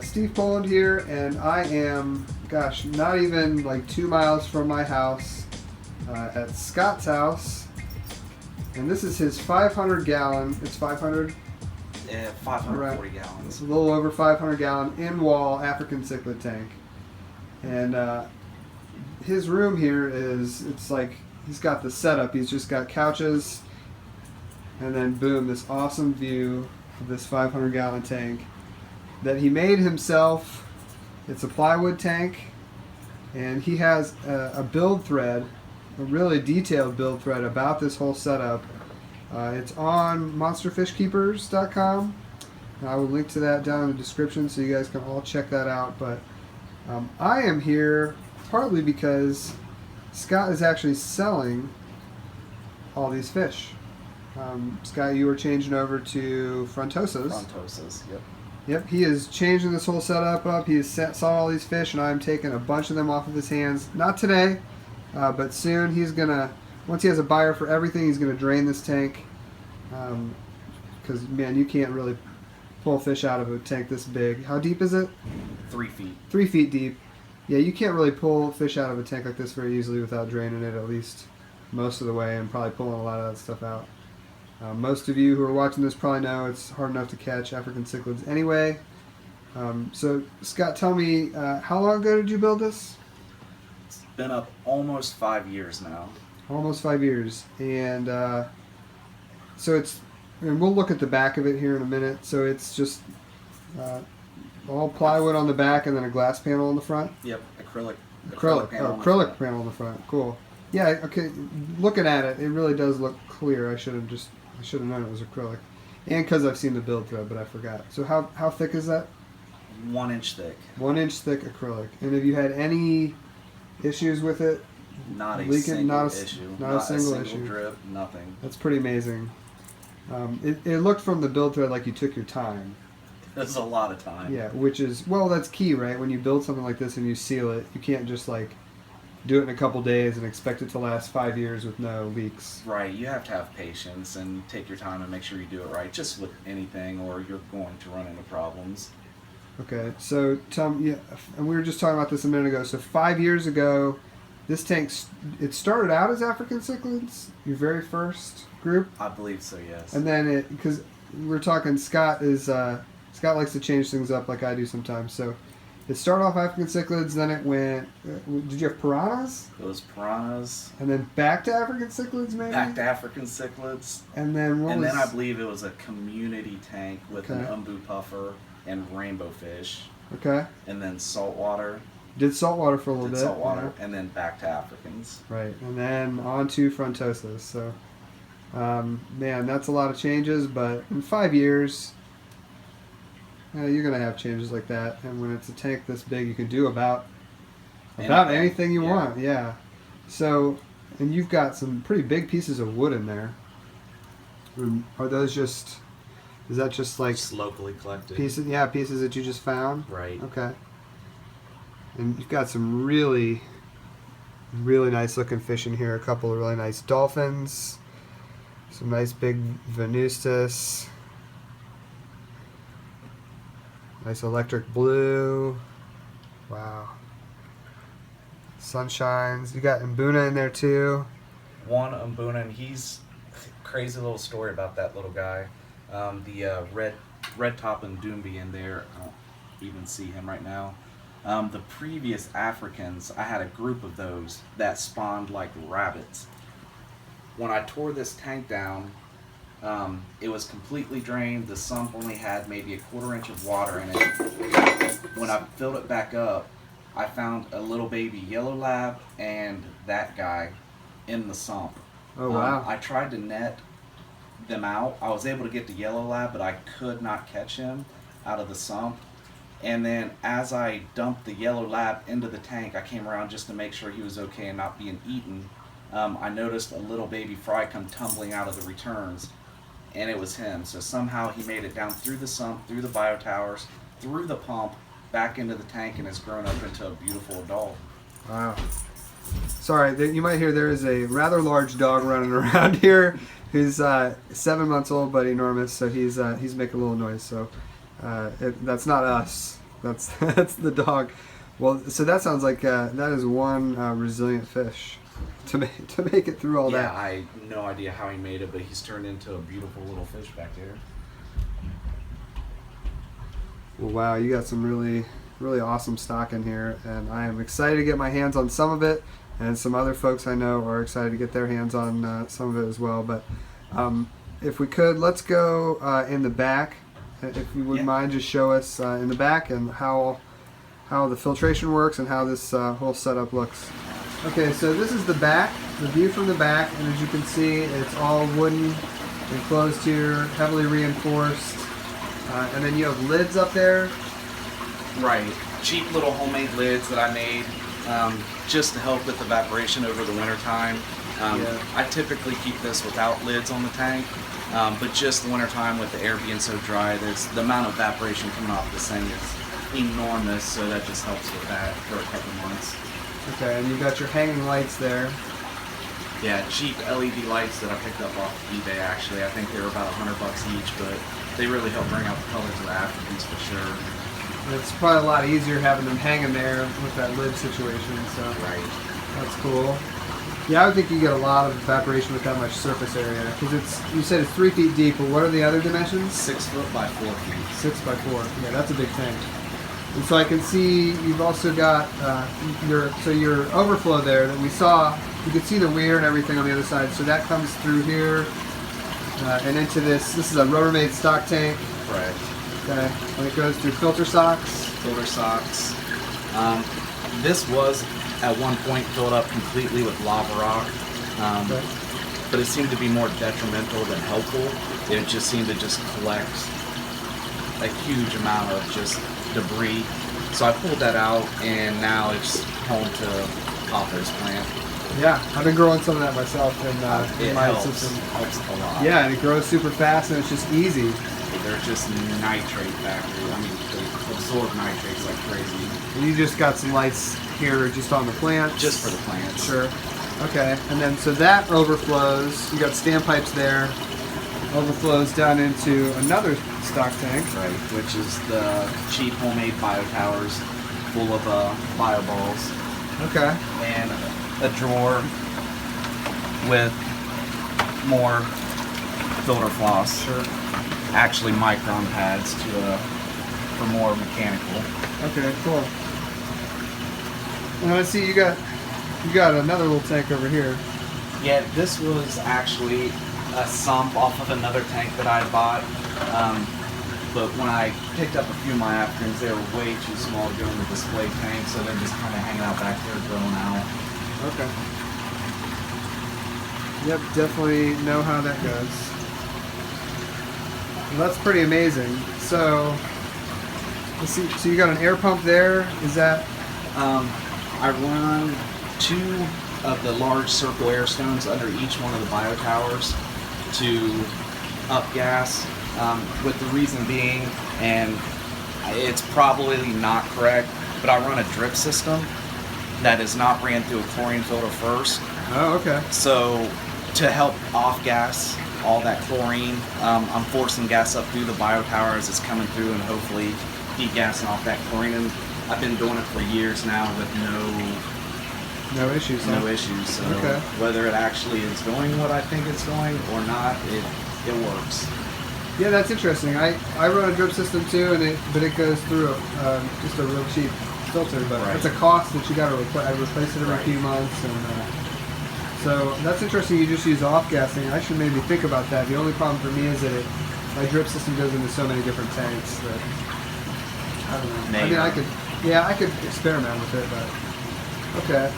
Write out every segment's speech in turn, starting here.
Steve Poland here, and I am, not even like 2 miles from my house at Scott's house. And this is his 500 gallon, it's 500? Yeah, 540 gallons. It's a little over 500 gallon in-wall African cichlid tank. And his room here it's like, he's got the setup, he's just got couches, and then boom, this awesome view of this 500 gallon tank that he made himself. It's a plywood tank, and he has a build thread, a really detailed build thread about this whole setup. It's on monsterfishkeepers.com. I will link to that down in the description so you guys can all check that out. But I am here partly because Scott is actually selling all these fish. Scott, you were changing over to Frontosas. Frontosas, yep. Yep, he is changing this whole setup up. He has saw all these fish, and I'm taking a bunch of them off of his hands. Not today, but soon. He's going to, once he has a buyer for everything, he's going to drain this tank. Because, man, you can't really pull fish out of a tank this big. How deep is it? 3 feet. 3 feet deep. Yeah, you can't really pull fish out of a tank like this very easily without draining it at least most of the way and probably pulling a lot of that stuff out. Most of you who are watching this probably know it's hard enough to catch African cichlids anyway. So, Scott, tell me, how long ago did you build this? It's been up almost 5 years now. Almost 5 years. And so and we'll look at the back of it here in a minute. So it's just all plywood on the back and then a glass panel on the front? Yep, acrylic panel on the front. Cool. Yeah, okay. Looking at it, it really does look clear. I should have known it was acrylic. And because I've seen the build thread, but I forgot. So how thick is that? 1 inch thick. 1 inch thick acrylic. And have you had any issues with it? Not a leaking? single issue. Not a single issue. Drip, nothing. That's pretty amazing. It looked from the build thread like you took your time. That's a lot of time. Yeah, which is, well, that's key, right? When you build something like this and you seal it, you can't just like do it in a couple days and expect it to last 5 years with no leaks. Right, you have to have patience and take your time and make sure you do it right, just with anything, or you're going to run into problems. Okay, so Tom, yeah, and we were just talking about this a minute ago. So 5 years ago, this tank, it started out as African cichlids, your very first group? I believe so, yes. And then because we're talking, Scott likes to change things up like I do sometimes. So it started off African cichlids, then it went, did you have piranhas? It was piranhas. And then back to African cichlids, maybe? Back to African cichlids. And then then I believe it was a community tank with an umbu puffer and rainbow fish. Okay. And then saltwater. Did saltwater for a little bit. Saltwater, yeah. And then back to Africans. Right, and then on to Frontosas. So, man, that's a lot of changes, but in 5 years, you're going to have changes like that. And when it's a tank this big, you can do about anything you want. Yeah. So, and you've got some pretty big pieces of wood in there. Are those just, is that just like... Just locally collected. Pieces that you just found? Right. Okay. And you've got some really, really nice looking fish in here. A couple of really nice dolphins. Some nice big Venustus. Nice electric blue. Wow. Sunshines. You got Mbuna in there too. One Mbuna, and he's crazy little story about that little guy. The red top and Doomby in there. I don't even see him right now. The previous Africans, I had a group of those that spawned like rabbits. When I tore this tank down, it was completely drained. The sump only had maybe a 1/4 inch of water in it. When I filled it back up, I found a little baby yellow lab and that guy in the sump. Oh, wow. I tried to net them out. I was able to get the yellow lab, but I could not catch him out of the sump. And then as I dumped the yellow lab into the tank, I came around just to make sure he was okay and not being eaten. I noticed a little baby fry come tumbling out of the returns, and it was him. So somehow he made it down through the sump, through the biotowers, through the pump, back into the tank, and has grown up into a beautiful adult. Wow. Sorry, you might hear there is a rather large dog running around here who's 7 months old but enormous, so he's making a little noise. So that's not us. That's that's the dog. Well, so that sounds like that is one resilient fish to make it through all Yeah, that. I have no idea how he made it, but he's turned into a beautiful little fish back there. Well, wow, you got some really awesome stock in here, and I am excited to get my hands on some of it, and some other folks I know are excited to get their hands on some of it as well. But if we could, let's go in the back. If you wouldn't mind, just show us in the back and how the filtration works and how this whole setup looks. Okay, so this is the back, the view from the back, and as you can see, it's all wooden, enclosed here, heavily reinforced, and then you have lids up there. Right. Cheap little homemade lids that I made just to help with evaporation over the winter time. I typically keep this without lids on the tank, but just the winter time with the air being so dry, the amount of evaporation coming off this thing is enormous, so that just helps with that for a couple months. Okay, and you've got your hanging lights there. Yeah, cheap LED lights that I picked up off eBay actually. I think they were about $100 each, but they really help bring out the colors of the Africans for sure. And it's probably a lot easier having them hanging there with that lid situation, so Right. that's cool. Yeah, I would think you get a lot of evaporation with that much surface area, because you said it's 3 feet deep, but what are the other dimensions? 6 foot by 4 feet. 6 by 4. Yeah, that's a big tank. And so I can see you've also got your overflow there that we saw. You can see the weir and everything on the other side. So that comes through here and into this. This is a Rubbermaid stock tank. Right. Okay, and it goes through filter socks. Filter socks. This was at one point filled up completely with lava rock, Okay. but it seemed to be more detrimental than helpful. It just seemed to just collect a huge amount of just debris. So I pulled that out, and now it's home to Papa's plant. Yeah, I've been growing some of that myself in It my helps system. a lot. Yeah, and it grows super fast and it's just easy. They're just nitrate factory. I mean, they absorb nitrates like crazy. And you just got some lights here just on the plants. Just for the plants. Sure. Okay, and then so that overflows. You got standpipes there. Overflows down into another stock tank. Right, which is the cheap homemade bio towers full of bio balls. Okay. And a drawer with more filter floss. Sure. Actually micron pads for more mechanical. Okay, cool. And I see you got another little tank over here. Yeah, this was actually a sump off of another tank that I bought. But when I picked up a few of my Africans, they were way too small to go in the display tank, so they're just kind of hanging out back there growing out. Okay. Yep, definitely know how that goes. Well, that's pretty amazing. So, let's see. So you got an air pump there. Is that? I run 2 of the large circle air stones under each one of the bio towers to up gas, with the reason being, and it's probably not correct, but I run a drip system that is not ran through a chlorine filter first. Oh, okay. So to help off gas all that chlorine, I'm forcing gas up through the bio tower as it's coming through and hopefully degassing off that chlorine. And I've been doing it for years now with No issues. Huh? no issues. So Okay. whether it actually is doing what I think it's doing or not, it works. Yeah, that's interesting. I run a drip system too, but it goes through just a real cheap filter, but Right. it's a cost that you got to replace. I replace it every Right. few months, and so that's interesting. You just use off gassing. I should maybe think about that. The only problem for me is that my drip system goes into so many different tanks that I don't know. I mean, I could experiment with it, but okay.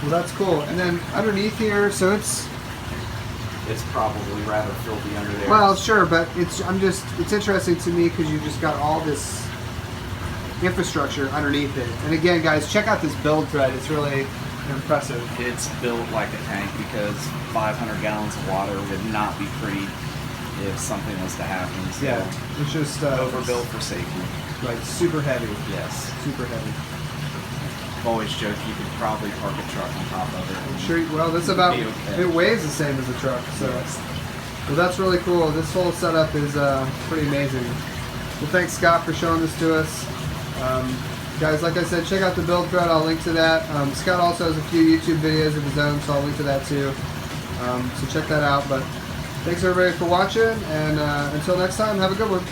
Well, that's cool. And then underneath here, so it's probably rather filthy under there. well, sure, but it's interesting to me because you just got all this infrastructure underneath it. And again, guys, check out this build thread. It's really impressive. It's built like a tank because 500 gallons of water would not be pretty if something was to happen. So Yeah, it's just overbuilt for safety. Like super heavy, Yes. super heavy. I've always joked you could probably park a truck on top of it. I'm sure. Well, that's about. Be okay. It weighs the same as a truck, so. Yes. Well, that's really cool. This whole setup is pretty amazing. Well, thanks, Scott, for showing this to us. Guys, like I said, check out the build thread. I'll link to that. Scott also has a few YouTube videos of his own, so I'll link to that too. So check that out. But thanks everybody for watching, and until next time, have a good one.